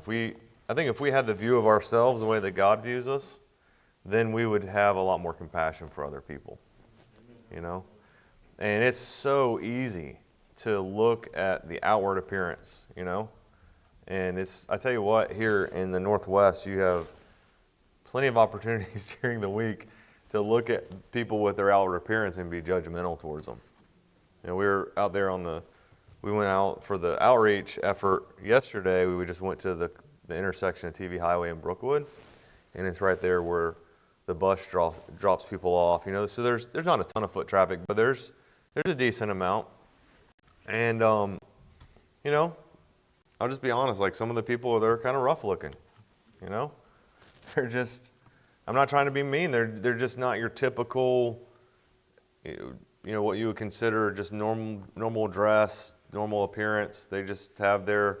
I think if we had the view of ourselves the way that God views us, then we would have a lot more compassion for other people, you know? And it's so easy to look at the outward appearance, you know? And I tell you what, here in the Northwest, you have plenty of opportunities during the week to look at people with their outward appearance and be judgmental towards them. You know, we were out there we went out for the outreach effort yesterday. We just went to the intersection of TV Highway and Brookwood, and it's right there where the bus drops people off. You know, so there's not a ton of foot traffic, but there's a decent amount. And you know, I'll just be honest. Like some of the people, they're kind of rough looking. You know, they're just. I'm not trying to be mean. They're just not your typical. You know what you would consider just normal dress, normal appearance. They just have their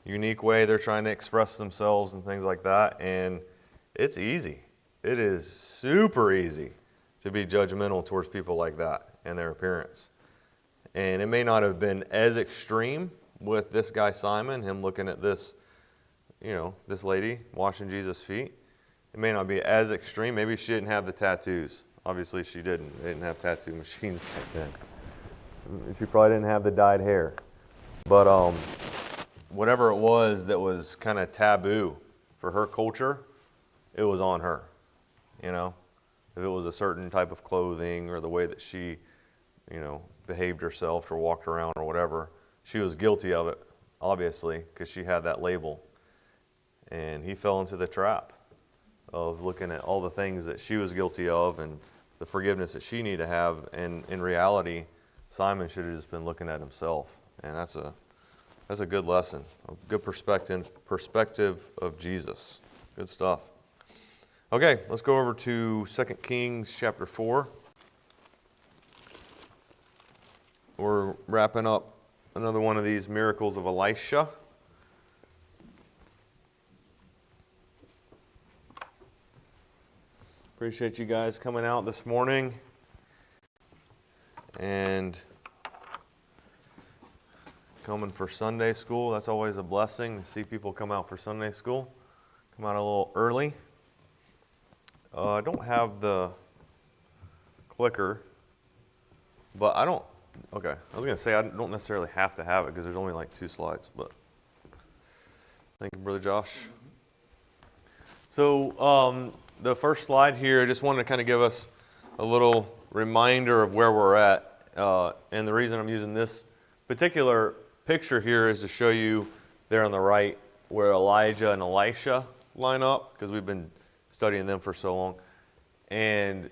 unique way they're trying to express themselves and things like that. And it's easy. It is super easy to be judgmental towards people like that and their appearance. And it may not have been as extreme with this guy Simon, him looking at this, you know, this lady washing Jesus' feet. It may not be as extreme. Maybe she didn't have the tattoos. Obviously she didn't. They didn't have tattoo machines back then. She probably didn't have the dyed hair. But whatever it was that was kind of taboo for her culture, it was on her. You know, if it was a certain type of clothing or the way that she, you know, behaved herself or walked around or whatever, she was guilty of it, obviously, because she had that label. And he fell into the trap of looking at all the things that she was guilty of and the forgiveness that she needed to have. And in reality, Simon should have just been looking at himself. And that's a good lesson, a good perspective of Jesus. Good stuff. Okay, let's go over to 2 Kings chapter 4. We're wrapping up another one of these miracles of Elisha. Appreciate you guys coming out this morning and coming for Sunday school. That's always a blessing to see people come out for Sunday school. Come out a little early. I don't have the clicker, but I was going to say I don't necessarily have to have it because there's only like 2 slides, but thank you, Brother Josh. So the first slide here, I just wanted to kind of give us a little reminder of where we're at. And the reason I'm using this particular picture here is to show you there on the right where Elijah and Elisha line up, because we've been studying them for so long. And,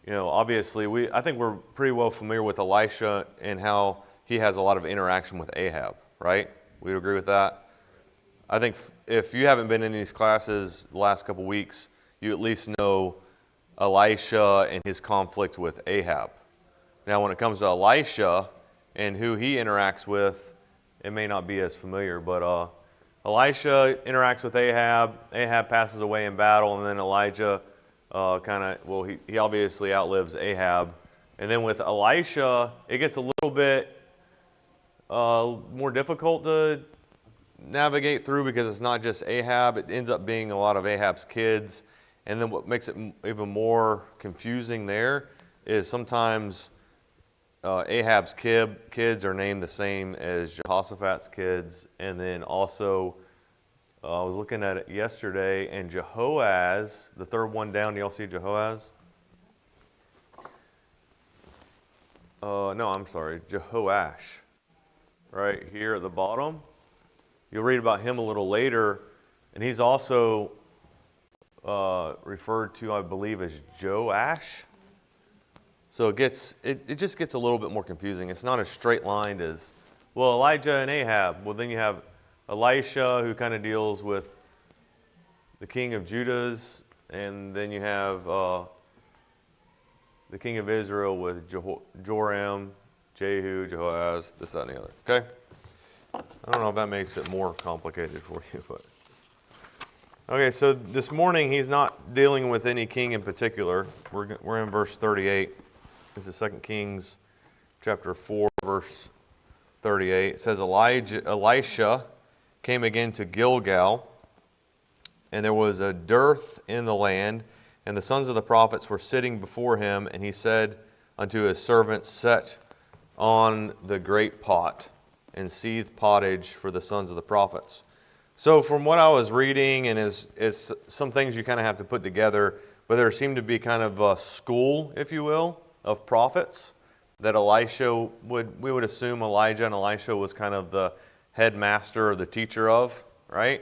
you know, obviously, I think we're pretty well familiar with Elisha and how he has a lot of interaction with Ahab, right? We'd agree with that? I think if you haven't been in these classes the last couple weeks, you at least know Elisha and his conflict with Ahab. Now, when it comes to Elisha and who he interacts with, it may not be as familiar, but Elisha interacts with Ahab. Ahab passes away in battle, and then Elijah he obviously outlives Ahab. And then with Elisha, it gets a little bit more difficult to navigate through because it's not just Ahab. It ends up being a lot of Ahab's kids. And then what makes it even more confusing there is sometimes Ahab's kids are named the same as Jehoshaphat's kids. And then also, I was looking at it yesterday, and Jehoaz, the third one down, do y'all see Jehoaz? No, I'm sorry, Jehoash. Right here at the bottom. You'll read about him a little later, and he's also referred to, I believe, as Joash. So it just gets a little bit more confusing. It's not as straight lined as, well, Elijah and Ahab. Well, then you have Elisha, who kind of deals with the king of Judah's, and then you have the king of Israel with Joram, Jehu, Jehoaz, this, that, and the other. Okay? I don't know if that makes it more complicated for you, but... Okay, so this morning he's not dealing with any king in particular. We're in verse 38. This is 2 Kings chapter 4, verse 38. It says, Elisha came again to Gilgal, and there was a dearth in the land, and the sons of the prophets were sitting before him, and he said unto his servants, Set on the great pot, and seethe pottage for the sons of the prophets. So from what I was reading, and is some things you kind of have to put together, but there seemed to be kind of a school, if you will, of prophets that we would assume Elijah and Elisha was kind of the headmaster or the teacher of, right?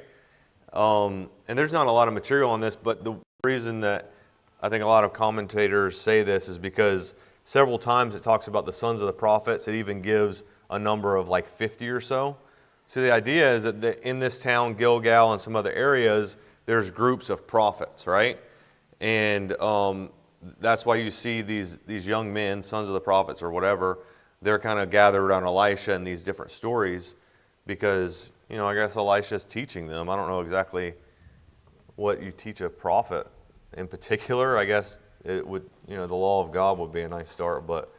And there's not a lot of material on this, but the reason that I think a lot of commentators say this is because several times it talks about the sons of the prophets. It even gives a number of like 50 or so. So the idea is that in this town, Gilgal, and some other areas, there's groups of prophets, right? And that's why you see these young men, sons of the prophets or whatever, they're kind of gathered around Elisha in these different stories because, I guess Elisha's teaching them. I don't know exactly what you teach a prophet in particular. I guess it would, the law of God would be a nice start, but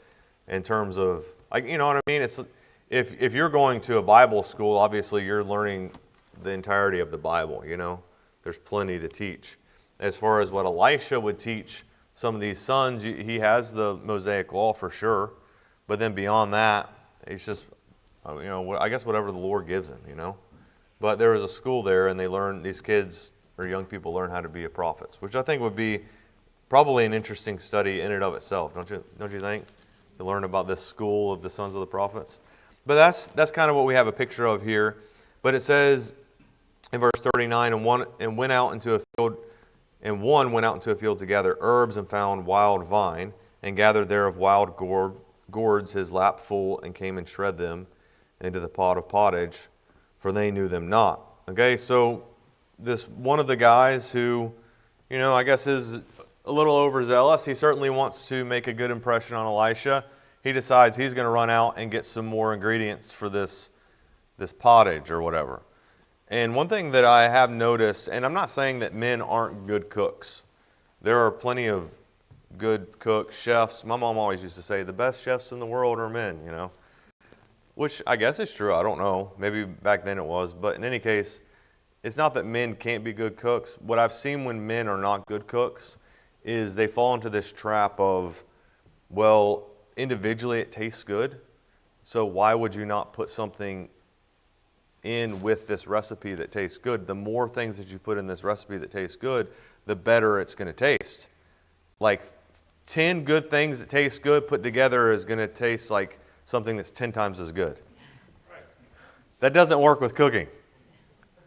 in terms of, you know what I mean? It's if you're going to a Bible school, obviously you're learning the entirety of the Bible, There's plenty to teach. As far as what Elisha would teach some of these sons, he has the Mosaic law for sure, but then beyond that, it's just, I guess whatever the Lord gives him, But there was a school there, and these kids or young people learn how to be prophets, which I think would be probably an interesting study in and of itself, don't you think? To learn about this school of the sons of the prophets. But that's kind of what we have a picture of here. But it says in verse 39, and one went out into a field to gather herbs, and found wild vine, and gathered there of wild gourds his lap full, and came and shred them into the pot of pottage, for they knew them not. Okay, so this one of the guys who, I guess is a little overzealous. He certainly wants to make a good impression on Elisha. He decides he's going to run out and get some more ingredients for this pottage or whatever. And one thing that I have noticed, and I'm not saying that men aren't good cooks. There are plenty of good cooks, chefs. My mom always used to say the best chefs in the world are men, Which I guess is true. I don't know. Maybe back then it was. But in any case, it's not that men can't be good cooks. What I've seen when men are not good cooks is they fall into this trap of, well, individually it tastes good, so why would you not put something in with this recipe that tastes good? The more things that you put in this recipe that tastes good, the better it's going to taste. Like 10 good things that taste good put together is going to taste like something that's 10 times as good. That doesn't work with cooking.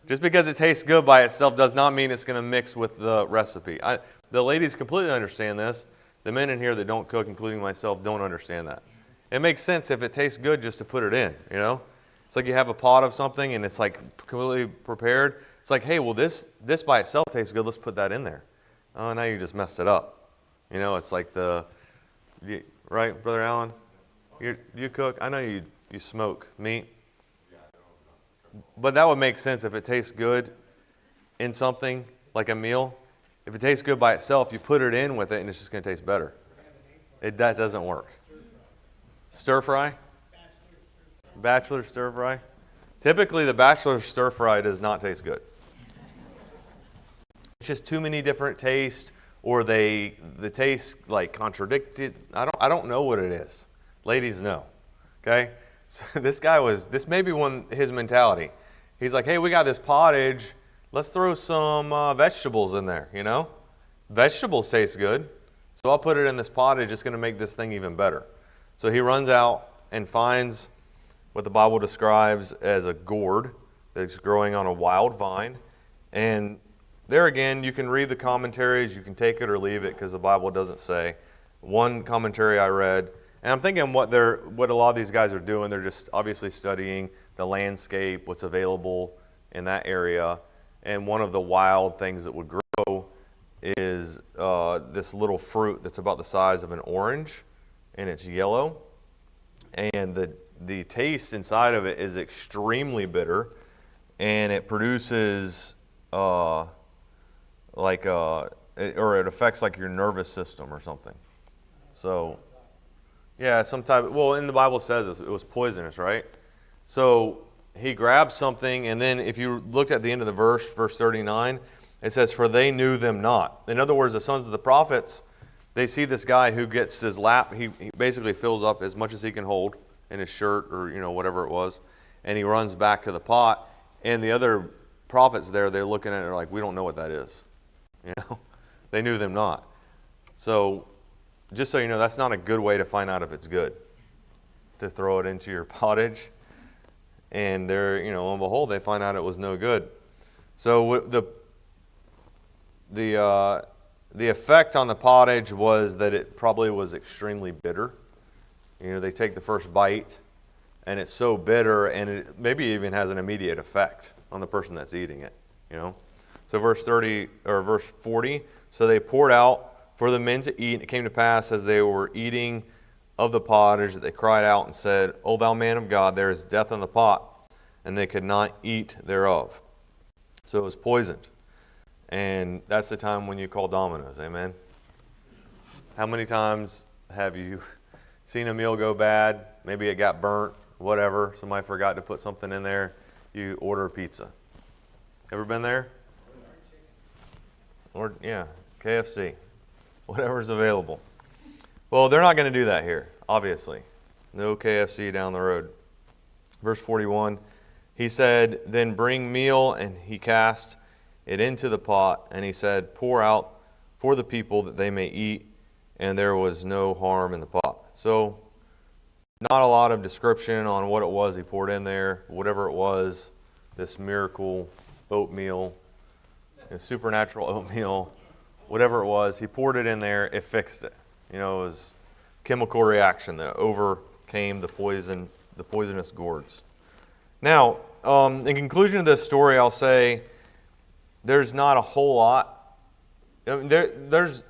Just because it tastes good by itself does not mean it's going to mix with the recipe. The ladies completely understand this. The men in here that don't cook, including myself, don't understand that. It makes sense if it tastes good just to put it in, It's like you have a pot of something and it's like completely prepared. It's like, hey, well, this by itself tastes good. Let's put that in there. Oh, now you just messed it up. It's like right, Brother Allen? You cook? I know you smoke meat. But that would make sense if it tastes good in something like a meal. If it tastes good by itself, you put it in with it and it's just going to taste better. That doesn't work. Stir fry? Bachelor stir fry? Typically, the bachelor stir fry does not taste good. It's just too many different tastes, or the taste like contradicted. I don't know what it is. Ladies know. Okay? So this may be his mentality. He's like, hey, we got this pottage. Let's throw some vegetables in there, Vegetables taste good. So I'll put it in this pottage. It's going to make this thing even better. So he runs out and finds what the Bible describes as a gourd that's growing on a wild vine. And there again, you can read the commentaries. You can take it or leave it because the Bible doesn't say. One commentary I read, and I'm thinking what a lot of these guys are doing, they're just obviously studying the landscape, what's available in that area. And one of the wild things that would grow is this little fruit that's about the size of an orange, and it's yellow. And the taste inside of it is extremely bitter, and it produces or it affects like your nervous system or something. So, yeah, in the Bible says it was poisonous, right? So he grabs something, and then if you looked at the end of the verse 39, it says, "For they knew them not." In other words, the sons of the prophets, they see this guy who gets his lap, he basically fills up as much as he can hold in his shirt or whatever it was, and he runs back to the pot, and the other prophets there, they're looking at it like, we don't know what that is. They knew them not. So just so you know, that's not a good way to find out if it's good, to throw it into your pottage. And there, lo and behold, they find out it was no good. So the effect on the pottage was that it probably was extremely bitter. They take the first bite, and it's so bitter, and it maybe even has an immediate effect on the person that's eating it. So verse 40. So they poured out for the men to eat. And it came to pass as they were eating of the pottage that they cried out and said, "O thou man of God, there is death in the pot," and they could not eat thereof. So it was poisoned. And that's the time when you call dominoes, amen? How many times have you seen a meal go bad? Maybe it got burnt, whatever. Somebody forgot to put something in there. You order a pizza. Ever been there? Or, KFC. Whatever's available. Well, they're not going to do that here, obviously. No KFC down the road. Verse 41, he said, "Then bring meal," and he cast it into the pot, and he said, "Pour out for the people that they may eat," and there was no harm in the pot. So, not a lot of description on what it was he poured in there, whatever it was, this miracle oatmeal, supernatural oatmeal, whatever it was, he poured it in there, it fixed it. It was chemical reaction that overcame the poisonous gourds. Now, in conclusion of this story, I'll say there's not a whole lot. There's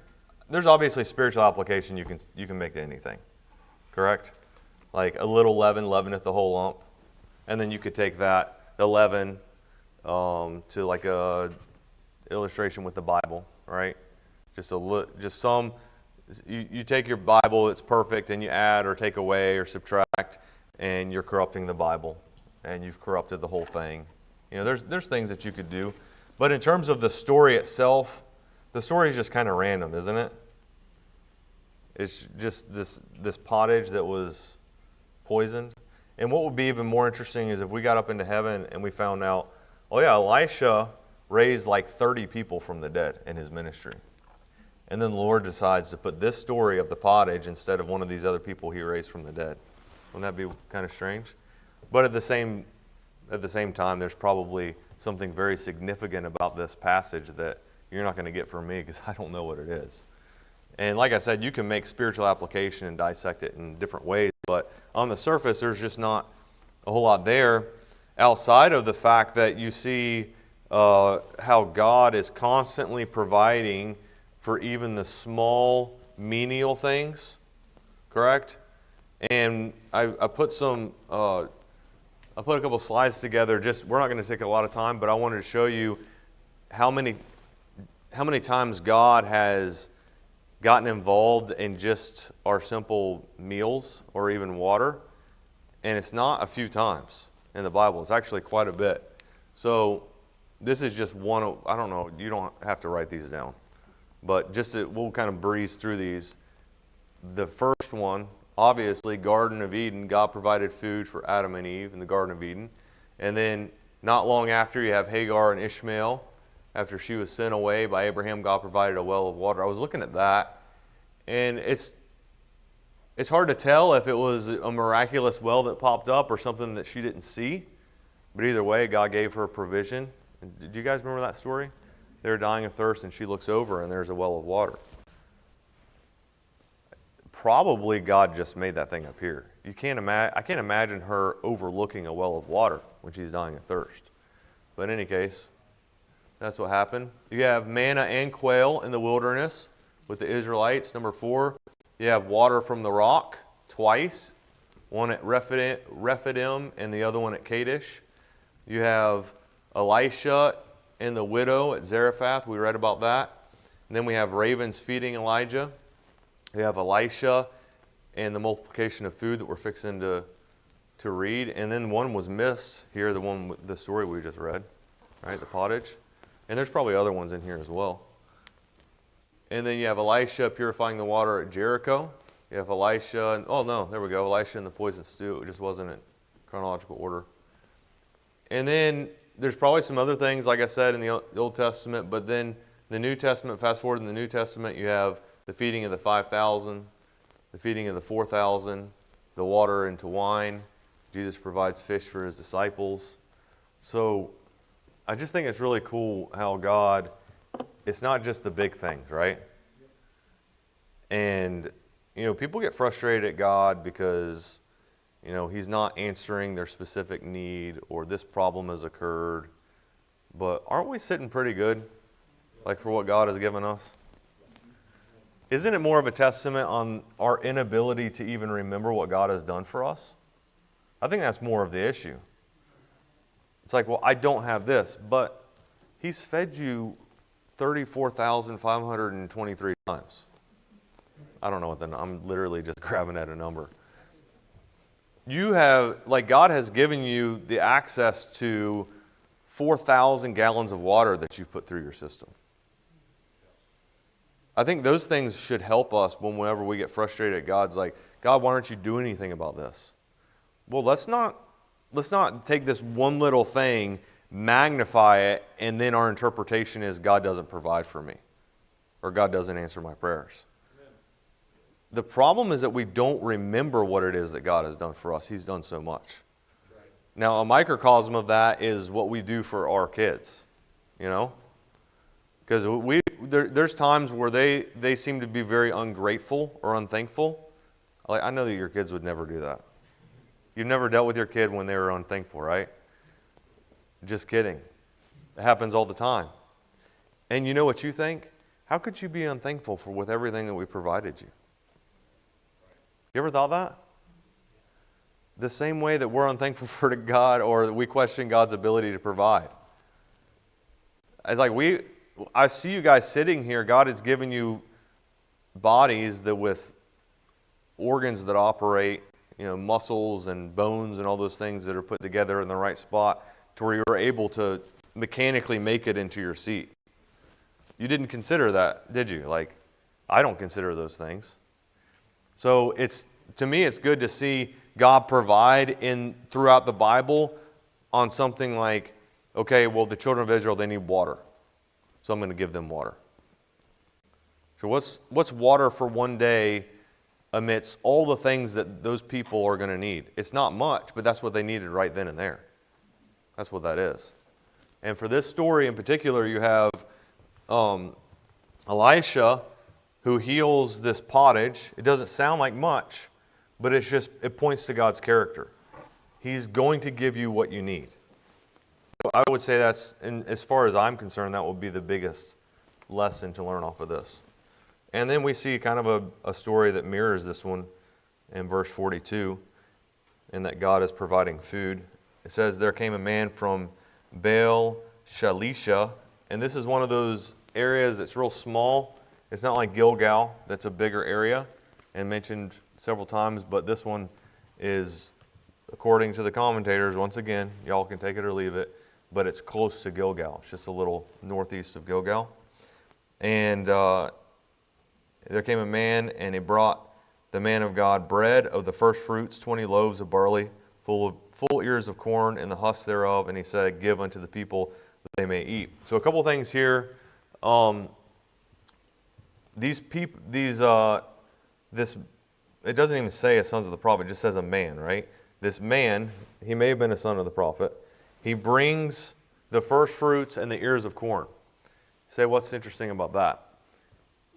obviously spiritual application you can make to anything, correct? Like a little leaven leaveneth the whole lump, and then you could take the leaven to like a illustration with the Bible, right? You take your Bible, it's perfect, and you add or take away or subtract, and you're corrupting the Bible, and you've corrupted the whole thing. There's things that you could do, but in terms of the story itself, the story is just kind of random, isn't it? It's just this pottage that was poisoned. And what would be even more interesting is if we got up into heaven and we found out, oh yeah, Elisha raised like 30 people from the dead in his ministry. And then the Lord decides to put this story of the pottage instead of one of these other people he raised from the dead. Wouldn't that be kind of strange? But at the same time, there's probably something very significant about this passage that you're not going to get from me because I don't know what it is. And like I said, you can make spiritual application and dissect it in different ways, but on the surface, there's just not a whole lot there outside of the fact that you see how God is constantly providing for even the small, menial things, correct? And I put a couple slides together. We're not going to take a lot of time, but I wanted to show you how many times God has gotten involved in just our simple meals or even water, and it's not a few times in the Bible. It's actually quite a bit. So this is just one of, I don't know, you don't have to write these down, but we'll kind of breeze through these. The first one, obviously, Garden of Eden. God provided food for Adam and Eve in the Garden of Eden. And then not long after, you have Hagar and Ishmael. After she was sent away by Abraham, God provided a well of water. I was looking at that, and it's hard to tell if it was a miraculous well that popped up or something that she didn't see. But either way, God gave her provision. Did you guys remember that story? They were dying of thirst, and she looks over, and there's a well of water. Probably God just made that thing appear. I can't imagine her overlooking a well of water when she's dying of thirst. But in any case, that's what happened. You have manna and quail in the wilderness with the Israelites. Number 4, you have water from the rock twice, one at Rephidim and the other one at Kadesh. You have Elisha and the widow at Zarephath. We read about that. And then we have ravens feeding Elijah. We have Elisha and the multiplication of food that we're fixing to to read. And then one was missed here, the story we just read, right? The pottage. And there's probably other ones in here as well. And then you have Elisha purifying the water at Jericho. You have Elisha, there we go. Elisha and the poisoned stew. It just wasn't in chronological order. And then there's probably some other things, like I said, in the Old Testament. But then the New Testament, fast forward in the New Testament, you have the feeding of the 5,000, the feeding of the 4,000, the water into wine. Jesus provides fish for his disciples. So I just think it's really cool how God, it's not just the big things, right? And, people get frustrated at God because, he's not answering their specific need or this problem has occurred. But aren't we sitting pretty good, like for what God has given us? Isn't it more of a testament on our inability to even remember what God has done for us? I think that's more of the issue. It's like, well, I don't have this, but he's fed you 34,523 times. I don't know what I'm literally just grabbing at a number. You have, God has given you the access to 4,000 gallons of water that you've put through your system. I think those things should help us whenever we get frustrated at God's like, God, why aren't you doing anything about this? Well, let's not take this one little thing, magnify it, and then our interpretation is God doesn't provide for me or God doesn't answer my prayers. Amen. The problem is that we don't remember what it is that God has done for us. He's done so much. Right. Now, a microcosm of that is what we do for our kids, Because there's times where they seem to be very ungrateful or unthankful. I know that your kids would never do that. You've never dealt with your kid when they were unthankful, right? Just kidding. It happens all the time. And you know what you think? How could you be unthankful with everything that we provided you? You ever thought that? The same way that we're unthankful for God or that we question God's ability to provide. It's like I see you guys sitting here. God has given you bodies that with organs that operate, muscles and bones and all those things that are put together in the right spot to where you're able to mechanically make it into your seat. You didn't consider that, did you? I don't consider those things. So to me, it's good to see God provide throughout the Bible on something like, okay, well, the children of Israel, they need water. So I'm going to give them water. So what's water for one day amidst all the things that those people are going to need? It's not much, but that's what they needed right then and there. That's what that is. And for this story in particular, you have Elisha who heals this pottage. It doesn't sound like much, but it points to God's character. He's going to give you what you need. I would say as far as I'm concerned, that would be the biggest lesson to learn off of this. And then we see kind of a story that mirrors this one in verse 42, in that God is providing food. It says, there came a man from Baal Shalisha, and this is one of those areas that's real small. It's not like Gilgal, that's a bigger area, and mentioned several times, but this one is, according to the commentators, once again, y'all can take it or leave it, but it's close to Gilgal. It's just a little northeast of Gilgal. And there came a man, and he brought the man of God bread of the first fruits, 20 loaves of barley, full ears of corn, and the husks thereof. And he said, give unto the people that they may eat. So a couple things here. This it doesn't even say a sons of the prophet, it just says a man, right? This man, he may have been a son of the prophet. He brings the first fruits and the ears of corn. Say, what's interesting about that?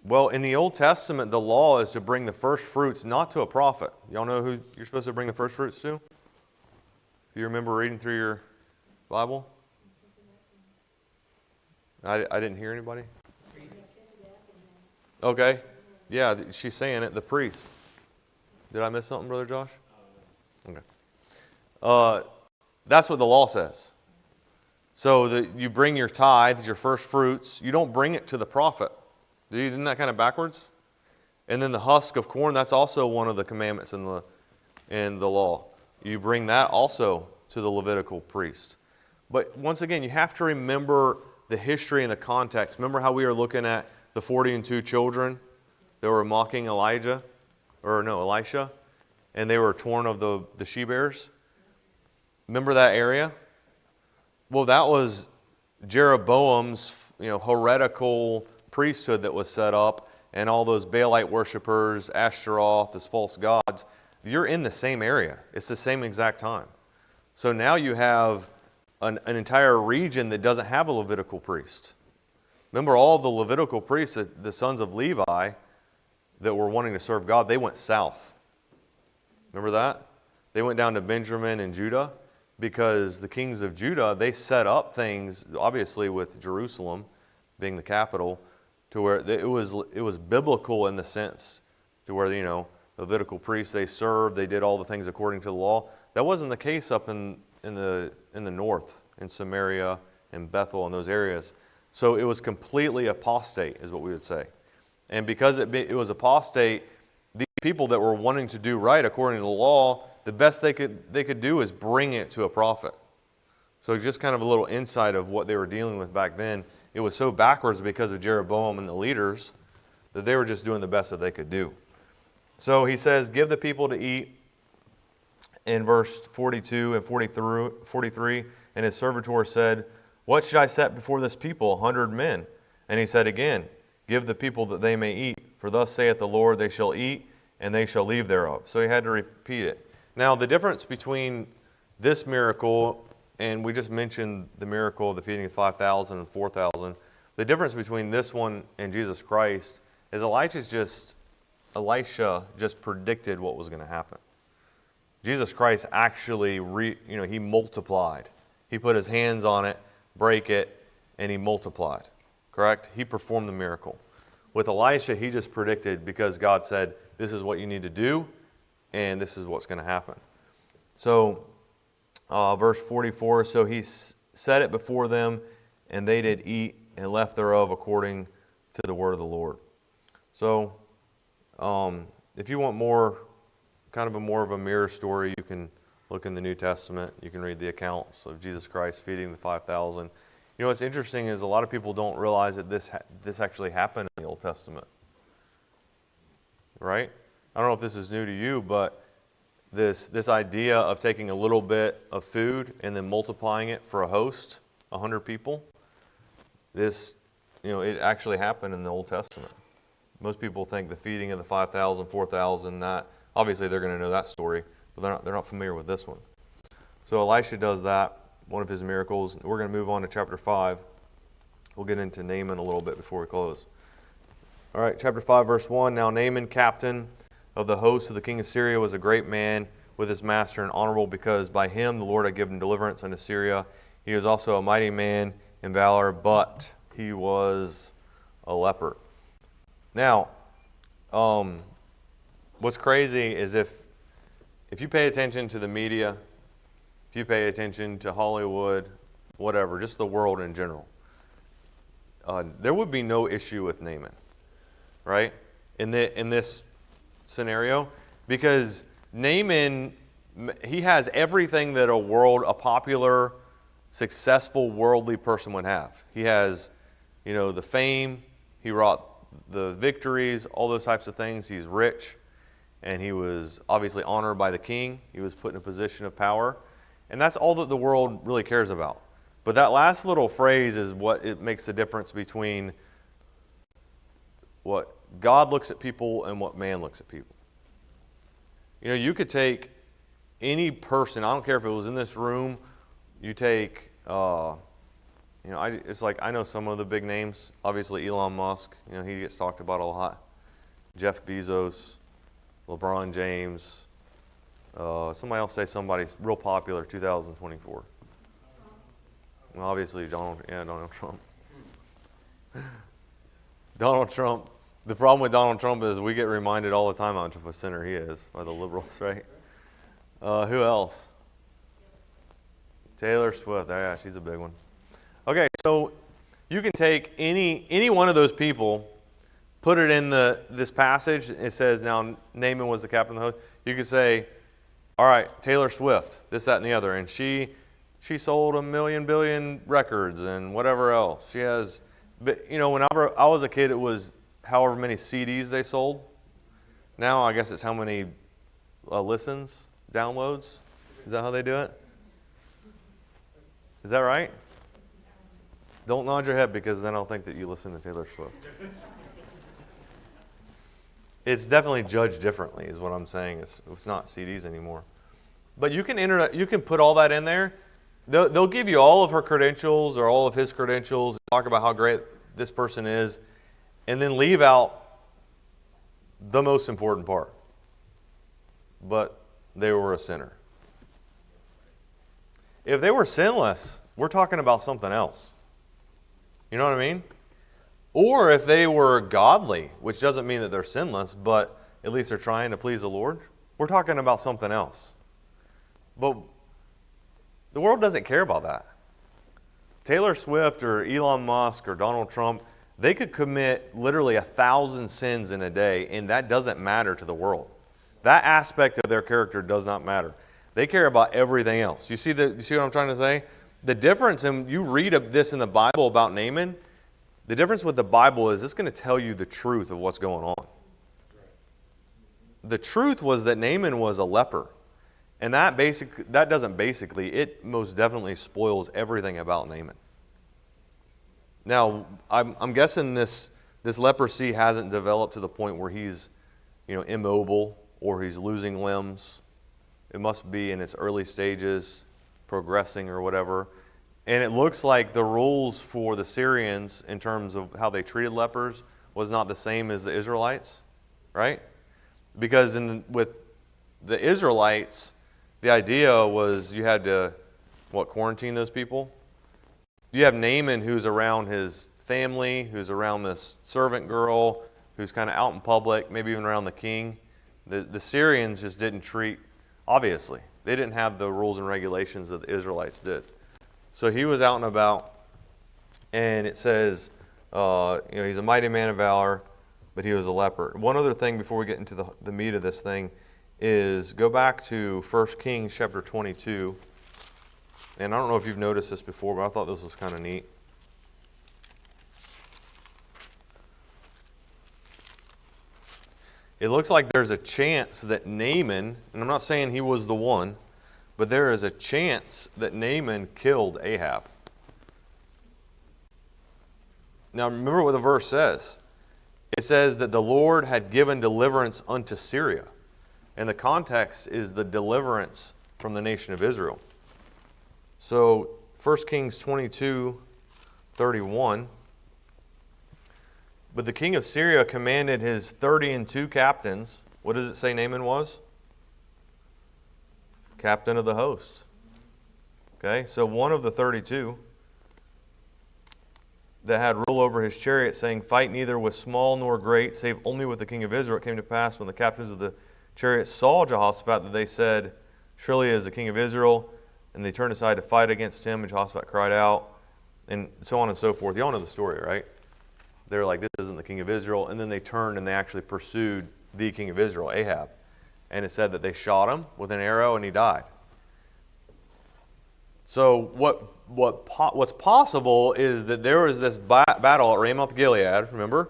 Well, in the Old Testament, the law is to bring the first fruits not to a prophet. Y'all know who you're supposed to bring the first fruits to? Do you remember reading through your Bible? I didn't hear anybody? Okay. Yeah, she's saying it, the priest. Did I miss something, Brother Josh? Okay. That's what the law says. So that you bring your tithes, your first fruits. You don't bring it to the prophet. Isn't that kind of backwards? And then the husk of corn, that's also one of the commandments in the law. you bring that also to the Levitical priest. But once again, you have to remember the history and the context. Remember how we were looking at the 42 children that were mocking Elisha, and they were torn of the she-bears? Remember that area? Well, that was Jeroboam's heretical priesthood that was set up, and all those Baalite worshipers, Ashtaroth, those false gods. You're in the same area. It's the same exact time. So now you have an entire region that doesn't have a Levitical priest. Remember, all of the Levitical priests, the sons of Levi, that were wanting to serve God, they went south. Remember that? They went down to Benjamin and Judah, because the kings of Judah, they set up things, obviously with Jerusalem being the capital, to where it was biblical in the sense to where, Levitical priests, they served, they did all the things according to the law. That wasn't the case up in the north, in Samaria and Bethel and those areas. So it was completely apostate, is what we would say. And because it was apostate, these people that were wanting to do right according to the law, the best they could do is bring it to a prophet. So just kind of a little insight of what they were dealing with back then. It was so backwards because of Jeroboam and the leaders that they were just doing the best that they could do. So he says, give the people to eat in verse 42 and 43. And his servitor said, what should I set before this people? 100 men. And he said again, give the people that they may eat. For thus saith the Lord, they shall eat, and they shall leave thereof. So he had to repeat it. Now, the difference between this miracle, and we just mentioned the miracle of the feeding of 5,000 and 4,000, the difference between this one and Jesus Christ is Elisha just predicted what was going to happen. Jesus Christ actually, he multiplied. He put his hands on it, break it, and he multiplied. Correct? He performed the miracle. With Elisha, he just predicted because God said, this is what you need to do, and this is what's going to happen. So, verse 44, so he set it before them, and they did eat and left thereof according to the word of the Lord. So, if you want more of a mirror story, you can look in the New Testament. You can read the accounts of Jesus Christ feeding the 5,000. What's interesting is a lot of people don't realize that this actually happened in the Old Testament. Right? I don't know if this is new to you, but this idea of taking a little bit of food and then multiplying it for a host, 100 people, it actually happened in the Old Testament. Most people think the feeding of the 5,000, 4,000, that obviously they're going to know that story, but they're not familiar with this one. So Elisha does that, one of his miracles. We're going to move on to chapter 5. We'll get into Naaman a little bit before we close. All right, chapter 5, verse 1. Now Naaman, captain of the host of the king of Syria, was a great man with his master and honorable, because by him the Lord had given deliverance unto Syria. He was also a mighty man in valor, but he was a leper. Now, what's crazy is if you pay attention to the media, if you pay attention to Hollywood, whatever, just the world in general, there would be no issue with Naaman, right? In this scenario, because Naaman, he has everything that a popular, successful, worldly person would have. He has, the fame, he wrought the victories, all those types of things. He's rich, and he was obviously honored by the king. He was put in a position of power, and that's all that the world really cares about. But that last little phrase is what it makes the difference between what God looks at people and what man looks at people. You could take any person, I don't care if it was in this room, you take, it's like I know some of the big names. Obviously Elon Musk, he gets talked about a lot. Jeff Bezos, LeBron James, somebody else say somebody real popular 2024. Well, obviously Donald Trump. Donald Trump. The problem with Donald Trump is we get reminded all the time how much of a sinner he is by the liberals, right? Who else? Taylor Swift. Oh, yeah, she's a big one. Okay, so you can take any one of those people, put it in this passage. It says, now Naaman was the captain of the host. You could say, All right, Taylor Swift, this, that, and the other, and she sold 1 billion records and whatever else. She has, but whenever I was a kid, it was however many CDs they sold. Now I guess it's how many listens, downloads. Is that how they do it? Is that right? Don't nod your head, because then I'll think that you listen to Taylor Swift. It's definitely judged differently, is what I'm saying. It's not CDs anymore. But you can put all that in there. They'll give you all of her credentials or all of his credentials, talk about how great this person is, and then leave out the most important part. But they were a sinner. If they were sinless, we're talking about something else. You know what I mean? Or if they were godly, which doesn't mean that they're sinless, but at least they're trying to please the Lord, we're talking about something else. But the world doesn't care about that. Taylor Swift or Elon Musk or Donald Trump, they could commit literally 1,000 sins in a day, and that doesn't matter to the world. That aspect of their character does not matter. They care about everything else. You see what I'm trying to say? The difference, and you read this in the Bible about Naaman, the difference with the Bible is it's going to tell you the truth of what's going on. The truth was that Naaman was a leper. And it most definitely spoils everything about Naaman. Now, I'm guessing this leprosy hasn't developed to the point where he's, immobile or he's losing limbs. It must be in its early stages, progressing or whatever. And it looks like the rules for the Syrians in terms of how they treated lepers was not the same as the Israelites, right? Because with the Israelites, the idea was you had to, quarantine those people? You have Naaman, who's around his family, who's around this servant girl, who's kind of out in public, maybe even around the king. The Syrians just didn't treat, obviously. They didn't have the rules and regulations that the Israelites did. So he was out and about, and it says, he's a mighty man of valor, but he was a leper. One other thing before we get into the meat of this thing is go back to 1 Kings chapter 22. And I don't know if you've noticed this before, but I thought this was kind of neat. It looks like there's a chance that Naaman, and I'm not saying he was the one, but there is a chance that Naaman killed Ahab. Now remember what the verse says. It says that the Lord had given deliverance unto Syria. And the context is the deliverance from the nation of Israel. So 1 Kings 22:31. But the king of Syria commanded his 32 captains. What does it say Naaman was? Captain of the host. Okay, so one of the 32 that had rule over his chariot, saying, fight neither with small nor great, save only with the king of Israel. It came to pass when the captains of the chariots saw Jehoshaphat that they said, surely he is the king of Israel. And they turned aside to fight against him, and Jehoshaphat cried out, and so on and so forth. You all know the story, right? They're like, this isn't the king of Israel. And then they turned and they actually pursued the king of Israel, Ahab. And it said that they shot him with an arrow and he died. So what's possible is that there was this battle at Ramoth Gilead, remember?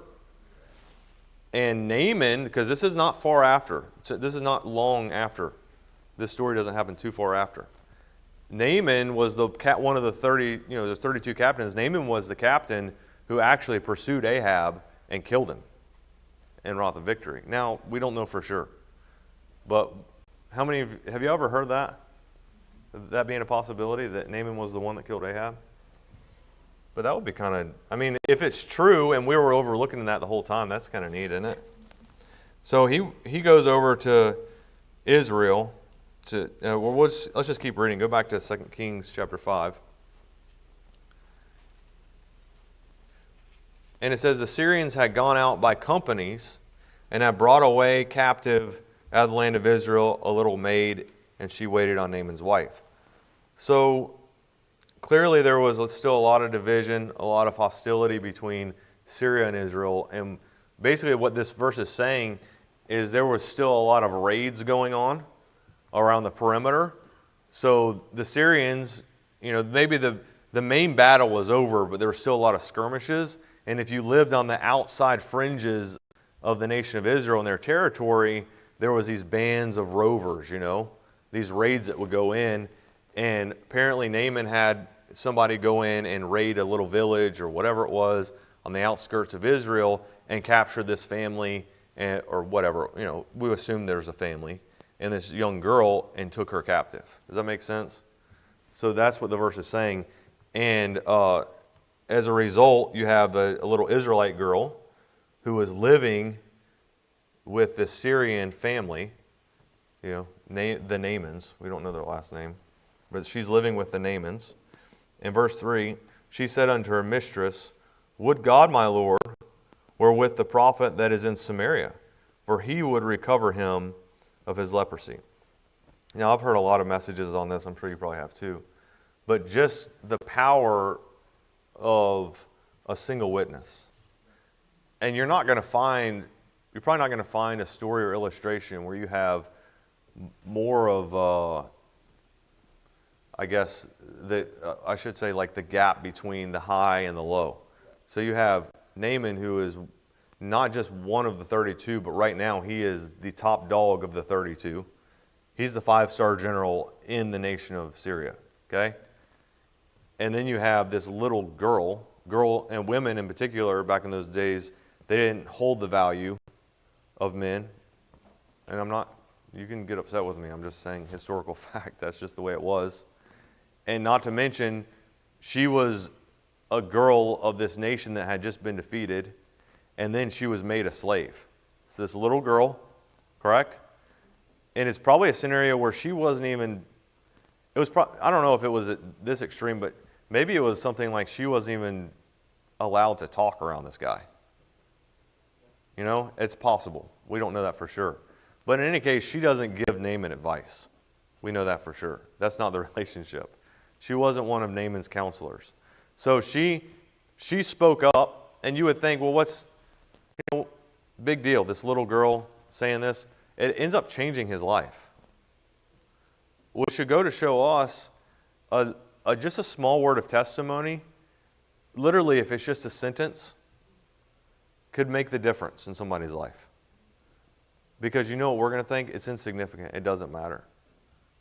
And Naaman, because this is not far after. This is not long after. This story doesn't happen too far after. Naaman was one of the 30, there's 32 captains. Naaman was the captain who actually pursued Ahab and killed him and wrought the victory. Now, we don't know for sure. But have you ever heard that? That being a possibility, that Naaman was the one that killed Ahab? But that would be kind of, if it's true and we were overlooking that the whole time, that's kind of neat, isn't it? So he goes over to Israel. Let's just keep reading. Go back to 2 Kings chapter 5. And it says, the Syrians had gone out by companies and had brought away captive out of the land of Israel a little maid, and she waited on Naaman's wife. So clearly there was still a lot of division, a lot of hostility between Syria and Israel. And basically what this verse is saying is there was still a lot of raids going on around the perimeter. So the Syrians, maybe the main battle was over, but there were still a lot of skirmishes. And if you lived on the outside fringes of the nation of Israel and their territory, there was these bands of rovers, these raids that would go in. And apparently Naaman had somebody go in and raid a little village or whatever it was on the outskirts of Israel and capture this family or whatever. We assume there's a family and this young girl and took her captive. Does that make sense? So that's what the verse is saying. And as a result, you have a little Israelite girl who was living with the Syrian family, the Naamans. We don't know their last name, but she's living with the Naamans. In verse 3, she said unto her mistress, Would God, my Lord, were with the prophet that is in Samaria, for he would recover him of his leprosy. Now, I've heard a lot of messages on this. I'm sure you probably have too. But just the power of a single witness. And you're probably not going to find a story or illustration where you have more of I should say like the gap between the high and the low. So you have Naaman, who is not just one of the 32, but right now he is the top dog of the 32. He's the 5-star general in the nation of Syria, okay? And then you have this little girl, and women in particular back in those days, they didn't hold the value of men. And you can get upset with me, I'm just saying historical fact, that's just the way it was. And not to mention, she was a girl of this nation that had just been defeated, and then she was made a slave. So this little girl, correct? And it's probably a scenario where she wasn't even, I don't know if it was at this extreme, but maybe it was something like she wasn't even allowed to talk around this guy. It's possible. We don't know that for sure. But in any case, she doesn't give Naaman advice. We know that for sure. That's not the relationship. She wasn't one of Naaman's counselors. So she spoke up, and you would think, well, what's, big deal, this little girl saying this? It ends up changing his life. Which should go to show us just a small word of testimony, literally if it's just a sentence, could make the difference in somebody's life. Because you know what we're going to think? It's insignificant. It doesn't matter.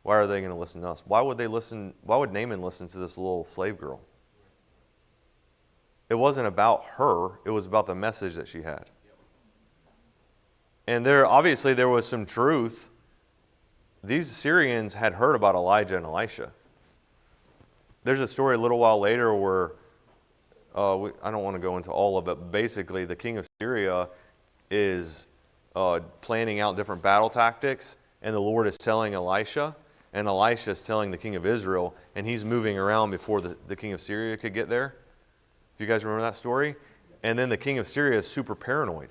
Why are they going to listen to us? Why would Naaman listen to this little slave girl? It wasn't about her. It was about the message that she had. And obviously there was some truth. These Syrians had heard about Elijah and Elisha. There's a story a little while later where, I don't want to go into all of it, but basically the king of Syria is planning out different battle tactics, and the Lord is telling Elisha, and Elisha is telling the king of Israel, and he's moving around before the king of Syria could get there. Do you guys remember that story? And then the king of Syria is super paranoid.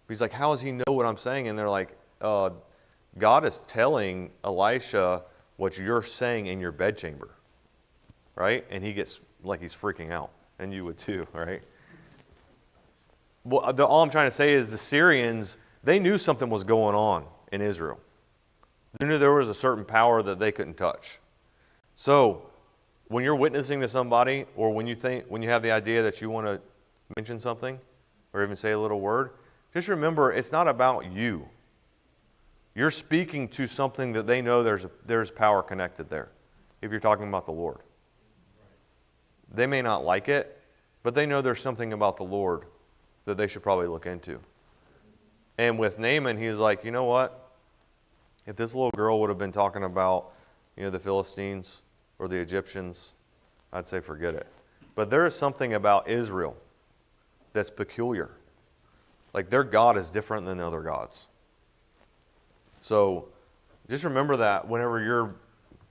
He's like, how does he know what I'm saying? And they're like, God is telling Elisha what you're saying in your bedchamber, right? And he gets like he's freaking out, and you would too, right? Well, all I'm trying to say is the Syrians, they knew something was going on in Israel. They knew there was a certain power that they couldn't touch. So when you're witnessing to somebody, or when you have the idea that you want to mention something, or even say a little word, just remember it's not about you. You're speaking to something that they know there's power connected there, if you're talking about the Lord. They may not like it, but they know there's something about the Lord that they should probably look into. And with Naaman, he's like, you know what? If this little girl would have been talking about, the Philistines or the Egyptians, I'd say forget it. But there is something about Israel that's peculiar. Like their God is different than other gods. So just remember that whenever you're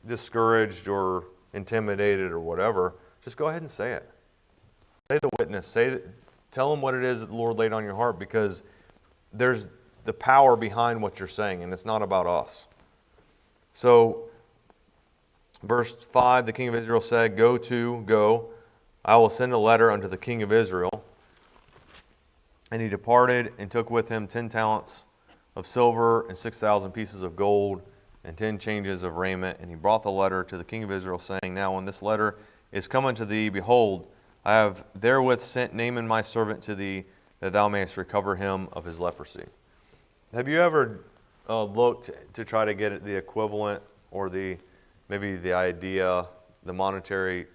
discouraged or intimidated or whatever, just go ahead and say it. Say the witness. Tell them what it is that the Lord laid on your heart, because there's the power behind what you're saying, and it's not about us. So, verse 5, the king of Israel said, Go, I will send a letter unto the king of Israel. And he departed and took with him 10 talents of silver and 6,000 pieces of gold and 10 changes of raiment. And he brought the letter to the king of Israel, saying, Now when this letter is come unto thee, behold, I have therewith sent Naaman my servant to thee, that thou mayest recover him of his leprosy. Have you ever looked to try to get the equivalent, or maybe the idea, the monetary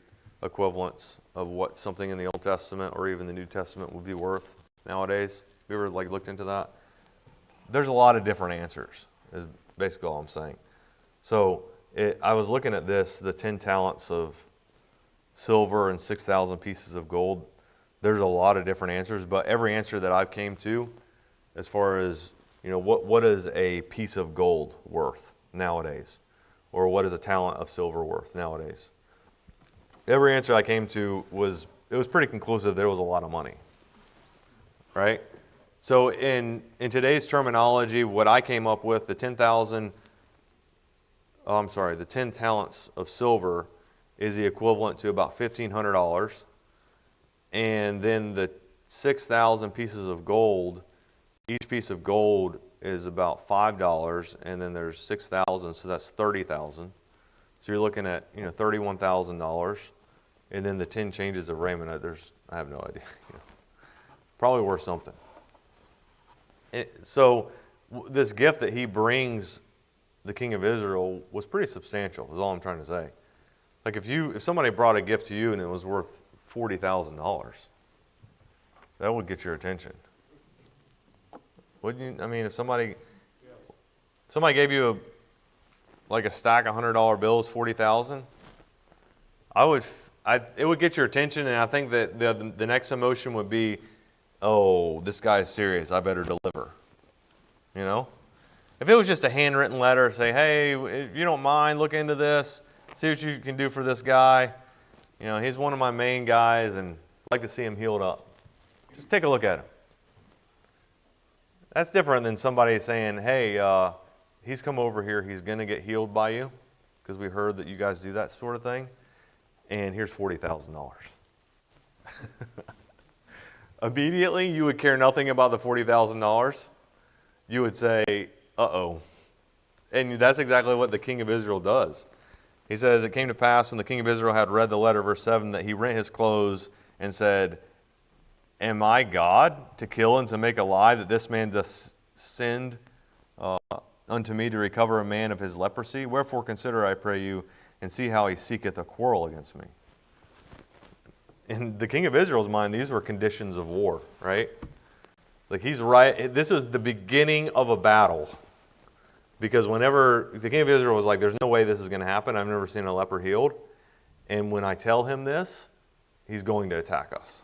equivalents of what something in the Old Testament or even the New Testament would be worth nowadays? Have you ever looked into that? There's a lot of different answers, is basically all I'm saying. So I was looking at this, the 10 talents of silver and 6,000 pieces of gold. There's a lot of different answers, but every answer that I've came to, as far as, what is a piece of gold worth nowadays? Or what is a talent of silver worth nowadays? Every answer I came to was pretty conclusive. There was a lot of money, right? So in today's terminology, what I came up with, the 10 talents of silver is the equivalent to about $1,500. And then the 6,000 pieces of gold, each piece of gold is about $5, and then there's 6,000, so that's 30,000. So you're looking at $31,000, and then the 10 changes of raiment. I have no idea. Probably worth something. So this gift that he brings the king of Israel was pretty substantial, is all I'm trying to say. Like if somebody brought a gift to you and it was worth $40,000, that would get your attention. Wouldn't you? I mean, if somebody gave you a stack of $100 bills, $40,000, it would get your attention, and I think that the next emotion would be, oh, this guy's serious, I better deliver. If it was just a handwritten letter, say, hey, if you don't mind, look into this, see what you can do for this guy. He's one of my main guys, and I'd like to see him healed up. Just take a look at him. That's different than somebody saying, hey, he's come over here, he's going to get healed by you, because we heard that you guys do that sort of thing, and here's $40,000. Immediately, you would care nothing about the $40,000. You would say, uh-oh. And that's exactly what the king of Israel does. He says, it came to pass when the king of Israel had read the letter, verse 7, that he rent his clothes and said, Am I God to kill and to make a lie, that this man doth send unto me to recover a man of his leprosy? Wherefore consider, I pray you, and see how he seeketh a quarrel against me. In the king of Israel's mind, these were conditions of war, right? He's right. This is the beginning of a battle. Because whenever the king of Israel was like, there's no way this is going to happen. I've never seen a leper healed. And when I tell him this, he's going to attack us.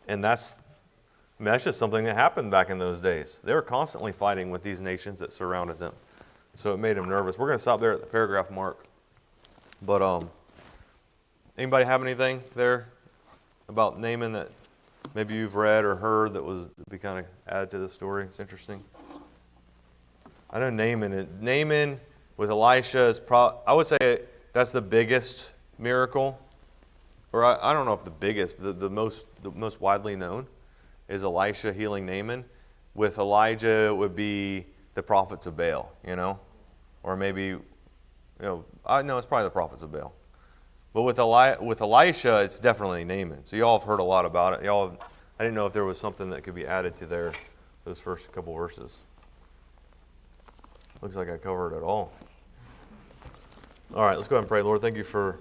And that's just something that happened back in those days. They were constantly fighting with these nations that surrounded them. So it made him nervous. We're going to stop there at the paragraph mark. But anybody have anything there about Naaman that maybe you've read or heard that would be kind of added to the story? It's interesting. I know Naaman with Elisha is I would say that's the biggest miracle. Or I don't know if the biggest, but the most widely known is Elisha healing Naaman. With Elijah, it would be the prophets of Baal, or maybe, no, it's probably the prophets of Baal. But with Elisha, it's definitely Naaman. So you all have heard a lot about it. I didn't know if there was something that could be added to those first couple verses. Looks like I covered it all. All right, let's go ahead and pray. Lord, thank you for